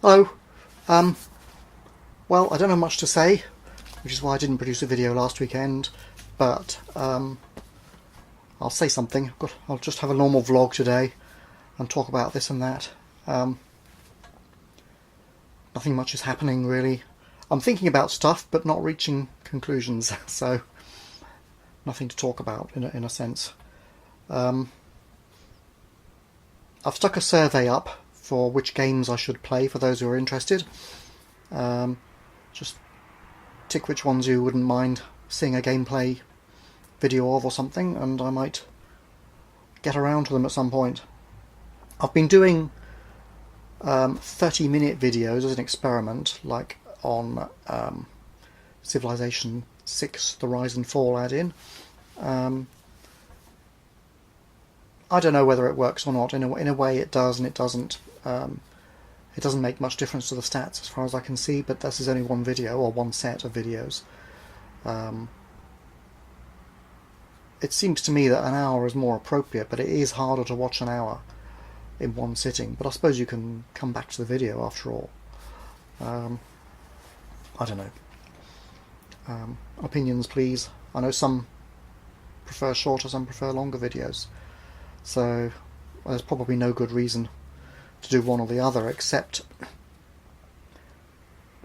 Hello. Well, I don't have much to say, which is why I didn't produce a video last weekend, but I'll say something. I'll just have a normal vlog today and talk about this and that. Nothing much is happening, really. I'm thinking about stuff, but not reaching conclusions, so nothing to talk about in a sense. I've stuck a survey up for which games I should play for those who are interested. Just tick which ones you wouldn't mind seeing a gameplay video of or something, and I might get around to them at some point. I've been doing 30-minute videos as an experiment, like on Civilization 6, the Rise and Fall add-in. I don't know whether it works or not. In a way it does and it doesn't. It doesn't make much difference to the stats as far as I can see, but this is only one video, or one set of videos. It seems to me that an hour is more appropriate, but it is harder to watch an hour in one sitting. But I suppose you can come back to the video after all. I don't know. Opinions, please. I know some prefer shorter, some prefer longer videos. So there's probably no good reason to do one or the other, except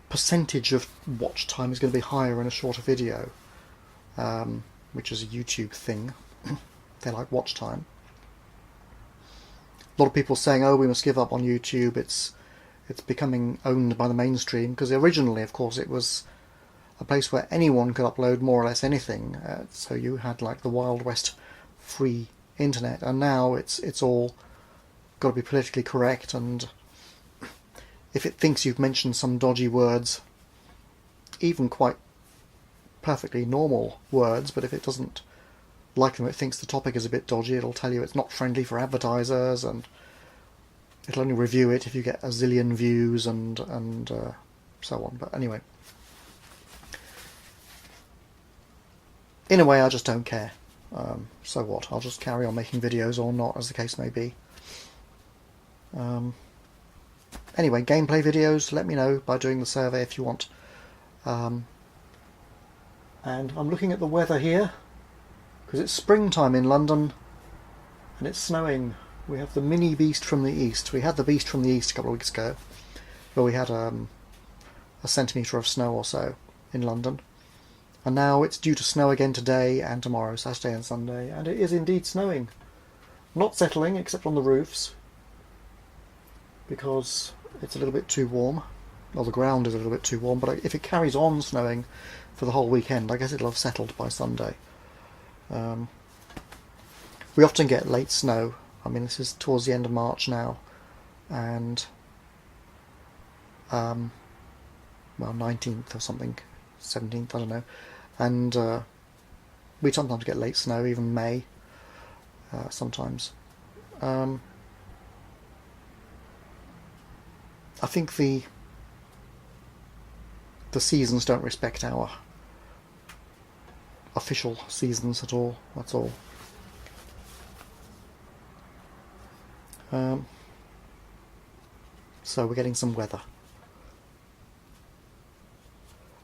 percentage of watch time is going to be higher in a shorter video, which is a YouTube thing. They like watch time. A lot of people saying, oh, we must give up on YouTube, it's becoming owned by the mainstream, because originally, of course, it was a place where anyone could upload more or less anything, so you had like the Wild West free internet, and now it's all got to be politically correct, and if it thinks you've mentioned some dodgy words, even quite perfectly normal words, but if it doesn't like them, it thinks the topic is a bit dodgy, it'll tell you it's not friendly for advertisers, and it'll only review it if you get a zillion views and so on. But anyway, in a way I just don't care. So what, I'll just carry on making videos or not, as the case may be. Anyway, gameplay videos, let me know by doing the survey if you want. And I'm looking at the weather here, because it's springtime in London and it's snowing. We have the mini beast from the east. We had the beast from the east a couple of weeks ago, where we had a centimetre of snow or so in London. And now it's due to snow again today and tomorrow, Saturday and Sunday, and it is indeed snowing. Not settling, except on the roofs, because it's a little bit too warm. Well, the ground is a little bit too warm, but if it carries on snowing for the whole weekend, I guess it'll have settled by Sunday. We often get late snow. I mean, this is towards the end of March now, and well, 19th or something, 17th, I don't know, and we sometimes get late snow, even May, sometimes. I think the seasons don't respect our official seasons at all, that's all. So we're getting some weather.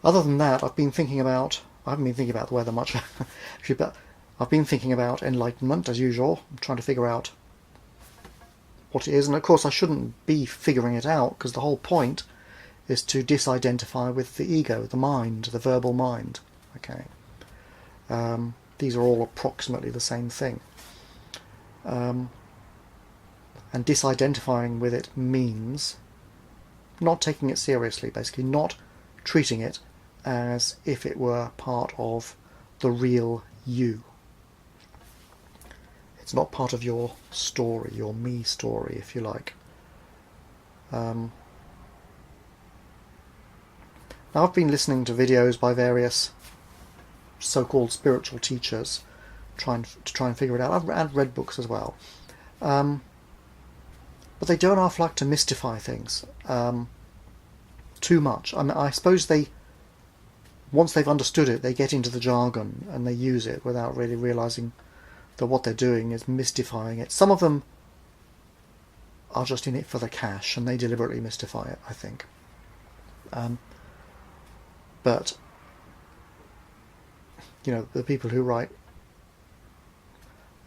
Other than that, I haven't been thinking about the weather much, actually, but I've been thinking about Enlightenment, as usual. I'm trying to figure out what it is, and of course I shouldn't be figuring it out, because the whole point is to disidentify with the ego, the mind, the verbal mind. Okay. These are all approximately the same thing. And disidentifying with it means not taking it seriously, basically not treating it as if it were part of the real you. It's not part of your story, your me story, if you like. Now, I've been listening to videos by various so-called spiritual teachers to try and figure it out. I've read books as well. But they don't half like to mystify things too much. I mean, I suppose once they've understood it, they get into the jargon and they use it without really realising that what they're doing is mystifying it. Some of them are just in it for the cash, and they deliberately mystify it, I think. But the people who write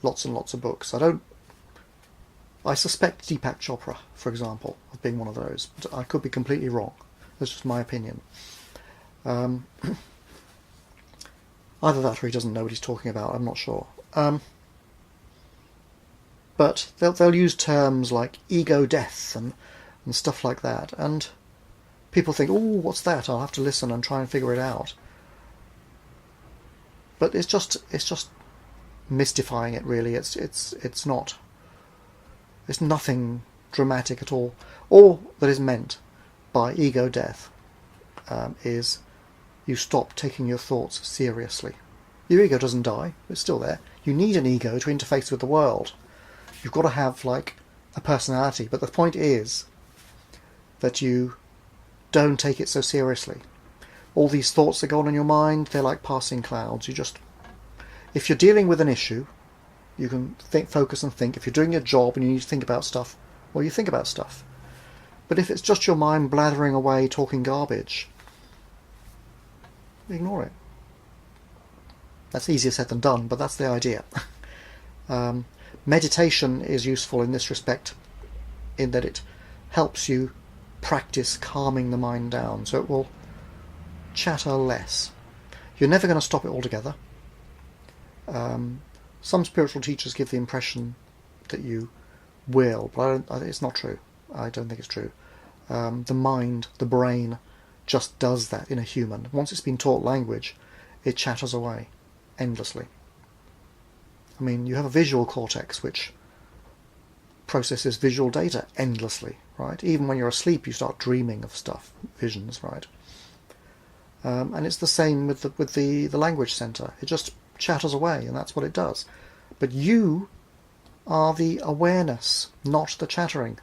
lots and lots of books, I suspect Deepak Chopra, for example, of being one of those, but I could be completely wrong. That's just my opinion. Either that or he doesn't know what he's talking about, I'm not sure. But they'll use terms like ego death and stuff like that, and people think, oh, what's that? I'll have to listen and try and figure it out. But it's just mystifying it, really. It's nothing dramatic at all. All that is meant by ego death is you stop taking your thoughts seriously. Your ego doesn't die, it's still there. You need an ego to interface with the world. You've got to have, like, a personality, but the point is that you don't take it so seriously. All these thoughts that go on in your mind, they're like passing clouds. If you're dealing with an issue, you can focus and think. If you're doing your job and you need to think about stuff, well, you think about stuff. But if it's just your mind blathering away, talking garbage, ignore it. That's easier said than done, but that's the idea. Meditation is useful in this respect, in that it helps you practice calming the mind down, so it will chatter less. You're never going to stop it altogether. Some spiritual teachers give the impression that you will, but it's not true. I don't think it's true. The mind, the brain, just does that in a human. Once it's been taught language, it chatters away endlessly. I mean, you have a visual cortex which processes visual data endlessly, right? Even when you're asleep, you start dreaming of stuff, visions, right? And it's the same with the language center. It just chatters away, and that's what it does. But you are the awareness, not the chattering.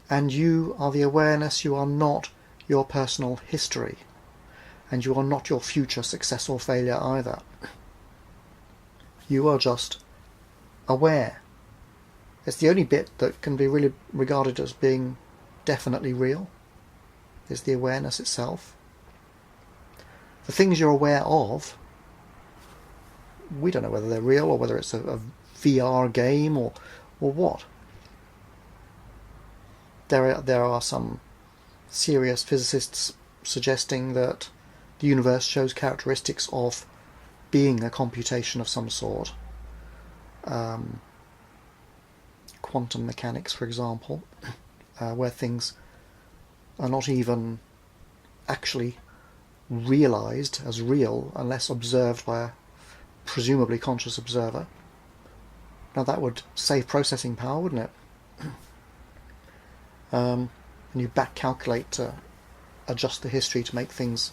And you are the awareness. You are not your personal history. And you are not your future success or failure either. You are just aware. It's the only bit that can be really regarded as being definitely real, is the awareness itself. The things you're aware of, we don't know whether they're real or whether it's a VR game or what. There are some serious physicists suggesting that the universe shows characteristics of being a computation of some sort. Quantum mechanics, for example, where things are not even actually realized as real unless observed by a presumably conscious observer. Now that would save processing power, wouldn't it? And you back calculate to adjust the history to make things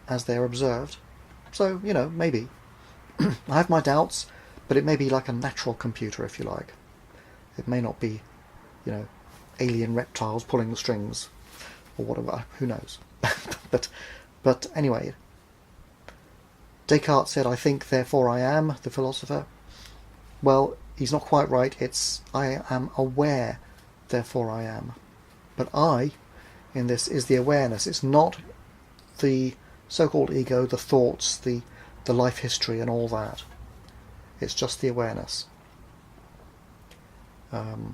as they're observed. So, maybe. I have my doubts, but it may be like a natural computer, if you like. It may not be, alien reptiles pulling the strings, or whatever, who knows. But anyway, Descartes said, "I think, therefore I am," the philosopher. Well, he's not quite right. It's, "I am aware, therefore I am." But I, in this, is the awareness. It's not the so-called ego, the thoughts, the life history and all that. It's just the awareness. And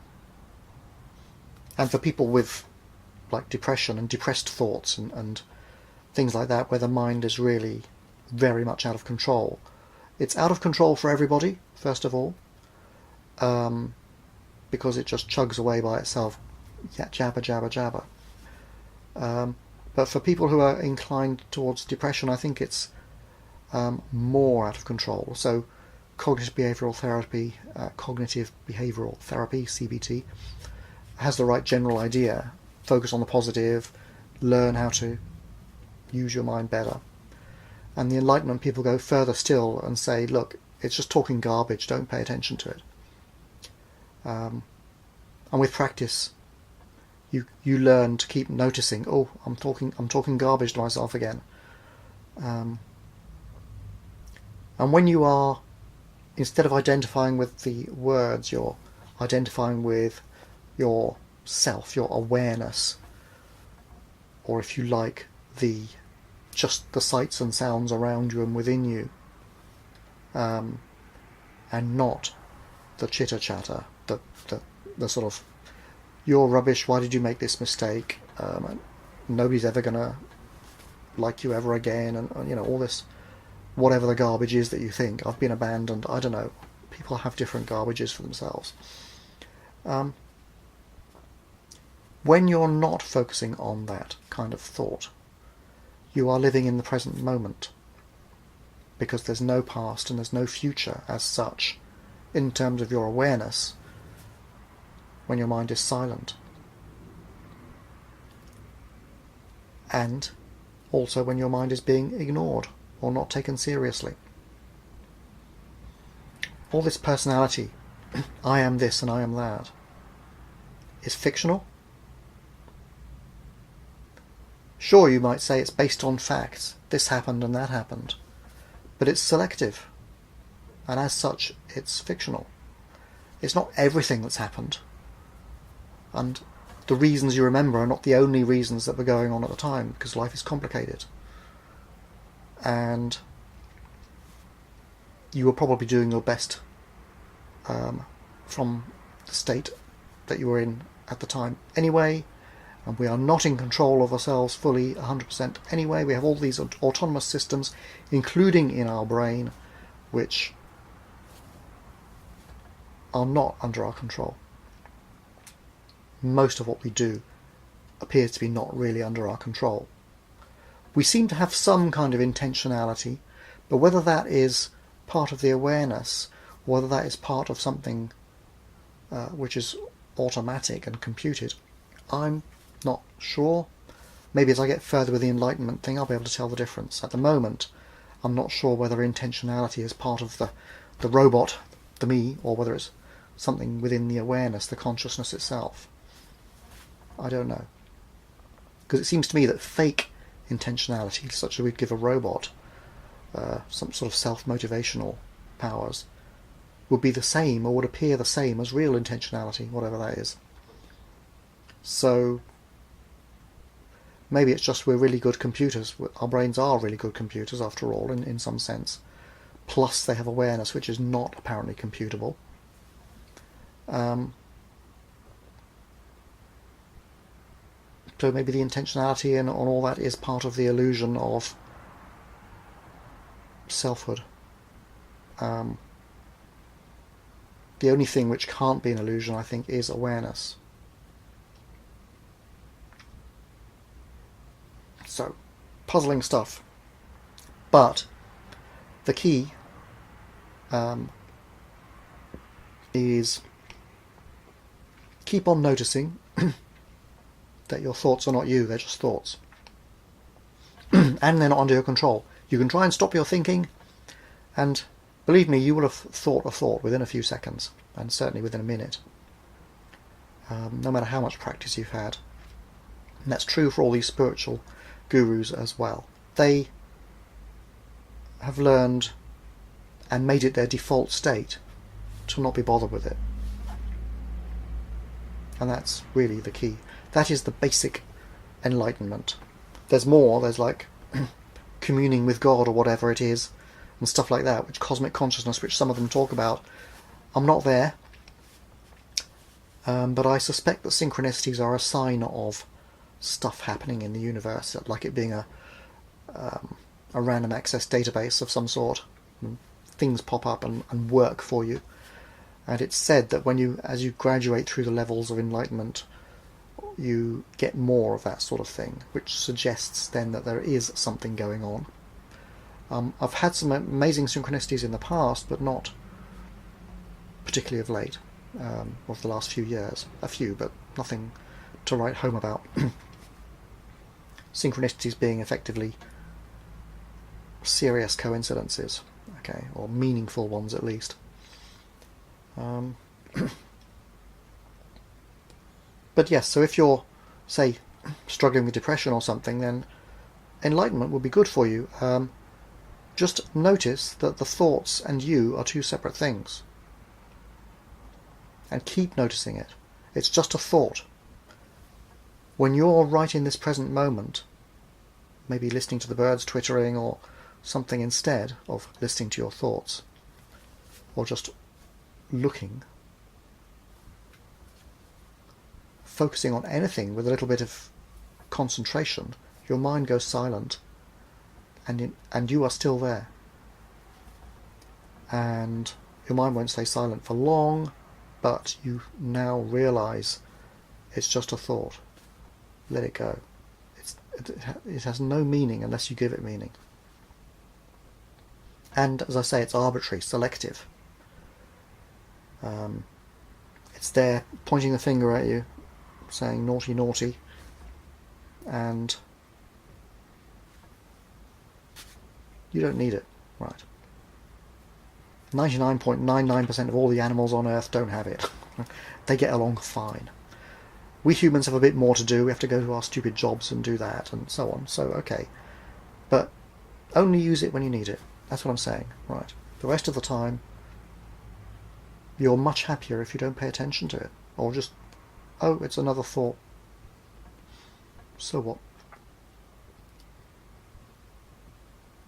for people with like depression and depressed thoughts and things like that, where the mind is really very much out of control, it's out of control for everybody, first of all, because it just chugs away by itself, jabber, jabber, jabber. But for people who are inclined towards depression, I think it's more out of control. So cognitive behavioral therapy, CBT, has the right general idea. Focus on the positive, learn how to use your mind better. And the Enlightenment people go further still and say, look, it's just talking garbage, don't pay attention to it. And with practice, you learn to keep noticing, oh, I'm talking garbage to myself again. And when you are instead of identifying with the words, you're identifying with your self, your awareness, or if you like, just the sights and sounds around you and within you, and not the chitter chatter, the sort of, you're rubbish, why did you make this mistake, nobody's ever gonna like you ever again, and all this, whatever the garbage is that you think, I've been abandoned, I don't know, people have different garbages for themselves. When you're not focusing on that kind of thought, you are living in the present moment, because there's no past and there's no future as such in terms of your awareness when your mind is silent. And also when your mind is being ignored or not taken seriously. All this personality, I am this and I am that, is fictional. Sure, you might say it's based on facts, this happened and that happened, but it's selective, and as such it's fictional. It's not everything that's happened, and the reasons you remember are not the only reasons that were going on at the time, because life is complicated. And you were probably doing your best from the state that you were in at the time anyway, and we are not in control of ourselves fully 100% anyway. We have all these autonomous systems, including in our brain, which are not under our control. Most of what we do appears to be not really under our control. We seem to have some kind of intentionality, but whether that is part of the awareness, or whether that is part of something which is automatic and computed, I'm not sure. Maybe as I get further with the Enlightenment thing, I'll be able to tell the difference. At the moment, I'm not sure whether intentionality is part of the robot, the me, or whether it's something within the awareness, the consciousness itself. I don't know. Because it seems to me that fake intentionality, such as we'd give a robot some sort of self-motivational powers, would be the same, or would appear the same as real intentionality, whatever that is. So maybe it's just we're really good computers. Our brains are really good computers, after all, in some sense. Plus they have awareness, which is not apparently computable. So maybe the intentionality and all that is part of the illusion of selfhood. The only thing which can't be an illusion, I think, is awareness. So, puzzling stuff. But the key is keep on noticing that your thoughts are not you, they're just thoughts. And they're not under your control. You can try and stop your thinking, and believe me, you will have thought a thought within a few seconds, and certainly within a minute, no matter how much practice you've had. And that's true for all these spiritual gurus as well. They have learned and made it their default state to not be bothered with it. And that's really the key. That is the basic enlightenment. There's more, there's like communing with God or whatever it is, and stuff like that, which cosmic consciousness, which some of them talk about. I'm not there, but I suspect that synchronicities are a sign of stuff happening in the universe, like it being a random access database of some sort. Things pop up and work for you. And it's said that as you graduate through the levels of enlightenment, you get more of that sort of thing, which suggests then that there is something going on. I've had some amazing synchronicities in the past, but not particularly of late, of the last few years. A few, but nothing to write home about. Synchronicities being effectively serious coincidences, okay, or meaningful ones at least. But yes, so if you're, say, struggling with depression or something, then enlightenment will be good for you. Just notice that the thoughts and you are two separate things. And keep noticing it. It's just a thought. When you're right in this present moment, maybe listening to the birds twittering or something instead of listening to your thoughts, or just looking, focusing on anything with a little bit of concentration, your mind goes silent, and you are still there. And your mind won't stay silent for long, but you now realise it's just a thought. Let it go. It has no meaning unless you give it meaning. And as I say, it's arbitrary, selective. It's there pointing the finger at you, saying naughty, naughty, and you don't need it, right? 99.99% of all the animals on Earth don't have it. They get along fine. We humans have a bit more to do. We have to go to our stupid jobs and do that and so on. So, okay. But only use it when you need it. That's what I'm saying, right? The rest of the time, you're much happier if you don't pay attention to it. Or just, oh, it's another thought. So what?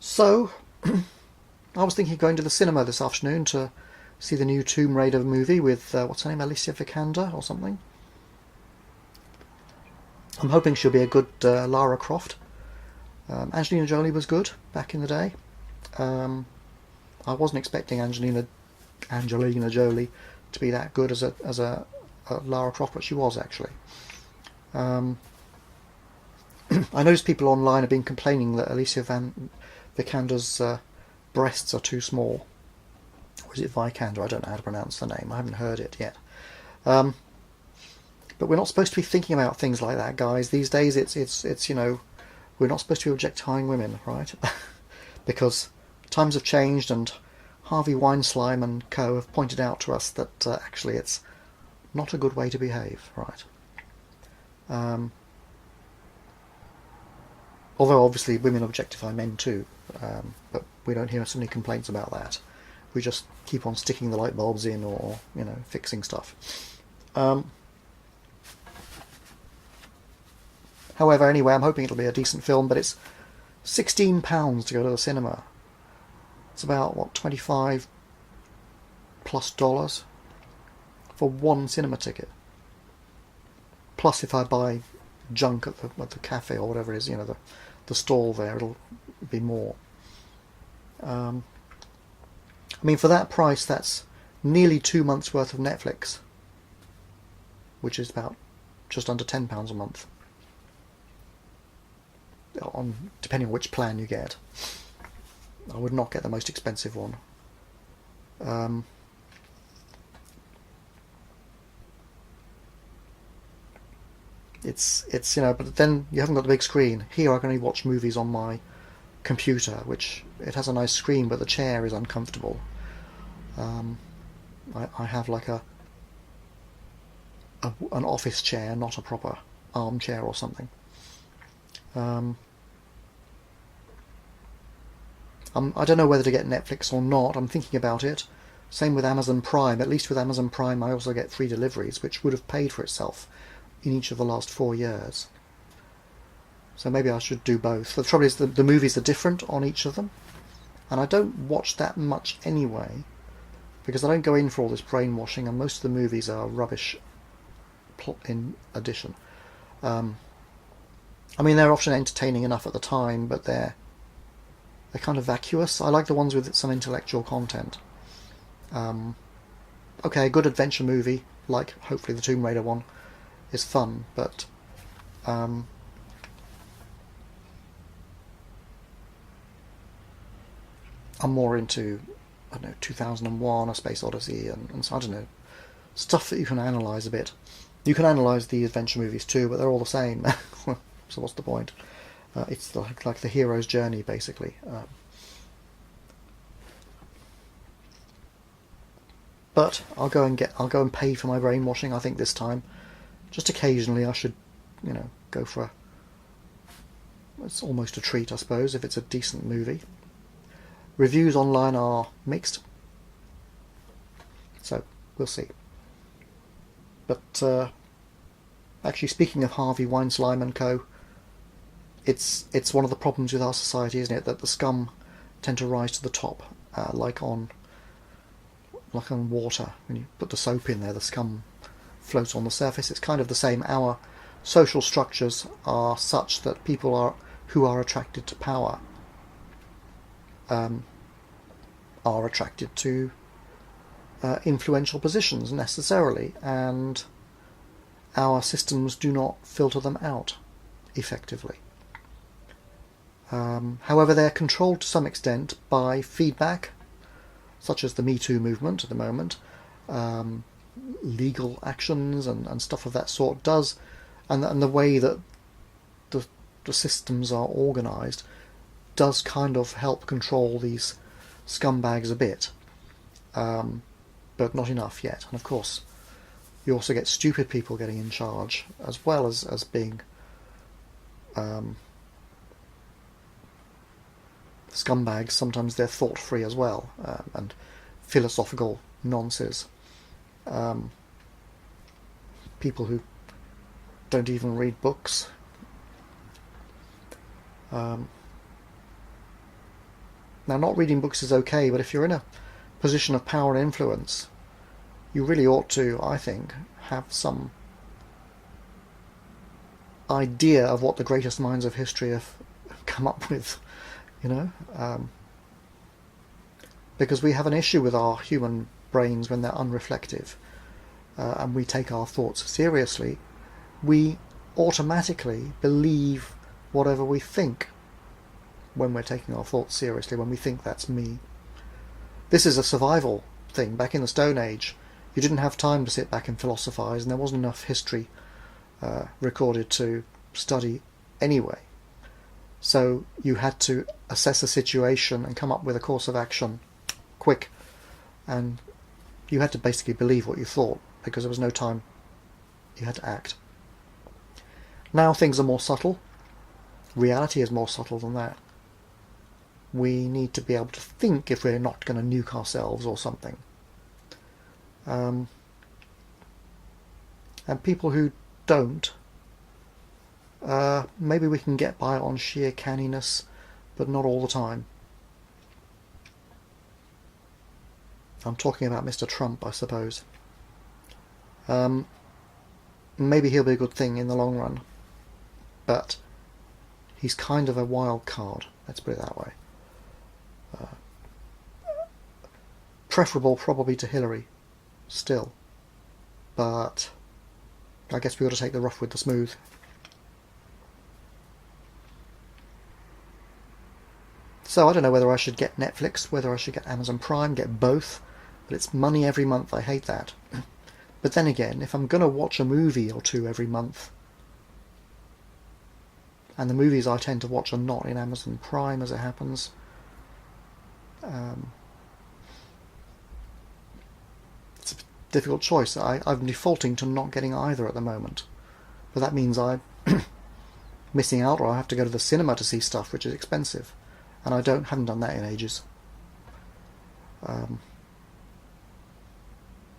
So, I was thinking of going to the cinema this afternoon to see the new Tomb Raider movie with, what's her name, Alicia Vikander or something? I'm hoping she'll be a good Lara Croft. Angelina Jolie was good back in the day. I wasn't expecting Angelina Jolie to be that good as a Lara Croft, but she was actually. I noticed people online have been complaining that Alicia Vikander's breasts are too small. Or is it Vikander? I don't know how to pronounce the name. I haven't heard it yet. But we're not supposed to be thinking about things like that, guys. These days, it's you know, we're not supposed to be objectifying women, right? Because times have changed, and Harvey Weinstein and co. have pointed out to us that actually it's not a good way to behave, right? Although obviously women objectify men too, but we don't hear so many complaints about that. We just keep on sticking the light bulbs in, or you know, fixing stuff. However, anyway, I'm hoping it'll be a decent film, but it's £16 to go to the cinema. It's about, what, $25 plus for one cinema ticket. Plus, if I buy junk at the cafe or whatever it is, you know, the stall there, it'll be more. I mean, for that price, that's nearly 2 months' worth of Netflix, which is about just under £10 a month, depending on which plan you get. I would not get the most expensive one. It's you know, but then you haven't got the big screen. Here I can only watch movies on my computer, which it has a nice screen, but the chair is uncomfortable. I have like an office chair, not a proper armchair or something. I don't know whether to get Netflix or not. I'm thinking about it. Same with Amazon Prime. At least with Amazon Prime I also get free deliveries, which would have paid for itself in each of the last 4 years. So maybe I should do both. The trouble is the movies are different on each of them, and I don't watch that much anyway, because I don't go in for all this brainwashing, and most of the movies are rubbish in addition. I mean, they're often entertaining enough at the time, but they're kind of vacuous. I like the ones with some intellectual content. Okay, a good adventure movie, like hopefully the Tomb Raider one, is fun, but I'm more into, I don't know, 2001, A Space Odyssey, and so, I don't know, stuff that you can analyse a bit. You can analyse the adventure movies too, but they're all the same. So what's the point? It's like the hero's journey, basically. But I'll go and pay for my brainwashing, I think, this time. Just occasionally I should, you know, go for it's almost a treat, I suppose, if it's a decent movie. Reviews online are mixed, so we'll see. But actually, speaking of Harvey Weinstein and co., it's one of the problems with our society, isn't it, that the scum tend to rise to the top, like on water. When you put the soap in there, the scum floats on the surface. It's kind of the same. Our social structures are such that people who are attracted to power are attracted to influential positions necessarily, and our systems do not filter them out effectively. However, they're controlled to some extent by feedback, such as the Me Too movement at the moment, legal actions and stuff of that sort does, and the way that the systems are organised does kind of help control these scumbags a bit, but not enough yet. And of course, you also get stupid people getting in charge, as well as being scumbags. Sometimes they're thought-free as well, and philosophical nonsense. People who don't even read books. Now, not reading books is okay, but if you're in a position of power and influence, you really ought to, I think, have some idea of what the greatest minds of history have come up with, because we have an issue with our human brains when they're unreflective, and we take our thoughts seriously. We automatically believe whatever we think when we're taking our thoughts seriously, when we think that's me. This is a survival thing. Back in the Stone Age, you didn't have time to sit back and philosophize, and there wasn't enough history recorded to study anyway. So you had to assess a situation and come up with a course of action quick, and you had to basically believe what you thought, because there was no time. You had to act. Now things are more subtle. Reality is more subtle than that. We need to be able to think if we're not going to nuke ourselves or something. And people who don't, maybe we can get by on sheer canniness, but not all the time. I'm talking about Mr. Trump, I suppose. Maybe he'll be a good thing in the long run, but he's kind of a wild card, let's put it that way. Preferable probably to Hillary still, but I guess we ought to take the rough with the smooth. So I don't know whether I should get Netflix, whether I should get Amazon Prime, get both, but it's money every month. I hate that. But then again, if I'm going to watch a movie or two every month, and the movies I tend to watch are not in Amazon Prime as it happens, it's a difficult choice. I'm defaulting to not getting either at the moment, but that means I'm missing out, or I have to go to the cinema to see stuff which is expensive, and I haven't done that in ages.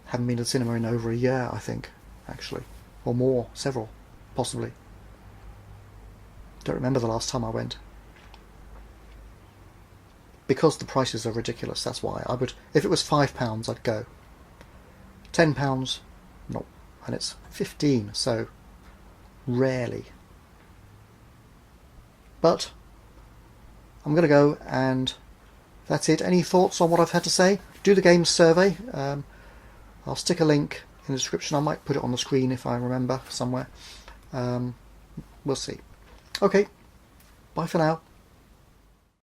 Haven't been to the cinema in over a year, I think, actually, or more, several, possibly. Don't remember the last time I went. Because the prices are ridiculous, that's why. I would, if it was £5, I'd go. £10, no. And it's 15, so rarely. But I'm going to go, and that's it. Any thoughts on what I've had to say? Do the games survey. I'll stick a link in the description. I might put it on the screen if I remember somewhere. We'll see. Okay, bye for now.